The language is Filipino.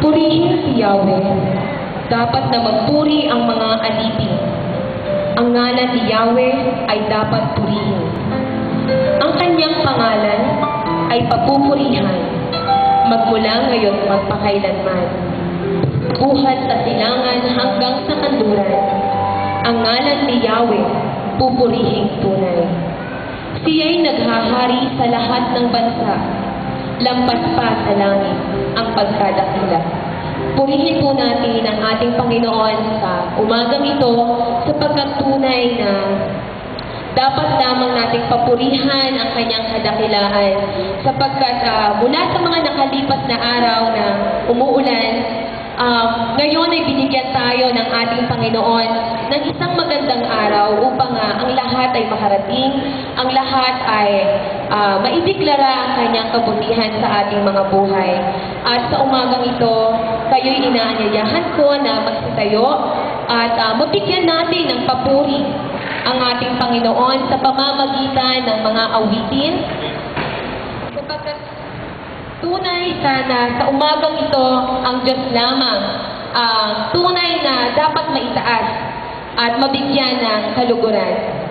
Purihin si Yahweh. Dapat na magpuri ang mga alipin. Ang ngalan ni Yahweh ay dapat purihin. Ang kanyang pangalan ay papupurihan, magmula ngayon magpakailanman. Buhat sa silangan hanggang sa kanluran, ang ngalan ni Yahweh pupurihing tunay. Siya'y naghahari sa lahat ng bansa, lampas pa sa langit ang pagkadakila. Purihin po natin ang ating Panginoon sa umagang ito sapagkat tunay na dapat lamang nating papurihan ang kanyang kadakilaan sapagkat mula sa mga nakalipas na araw na umuulan, ngayon ay binigyan tayo ng ating Panginoon ng isang magandang araw upang ang lahat ay makarating, ang lahat ay maideklara ang kanyang kabutihan sa ating mga buhay. At sa umagang ito, kayo'y inaanyayahan ko na magsitayo at mabigyan natin ng papuri ang ating Panginoon sa pamamagitan ng mga awitin. Sapagkat tunay sana sa umagang ito ang Diyos lamang tunay na dapat maitaas at mabigyan ng kaluguran.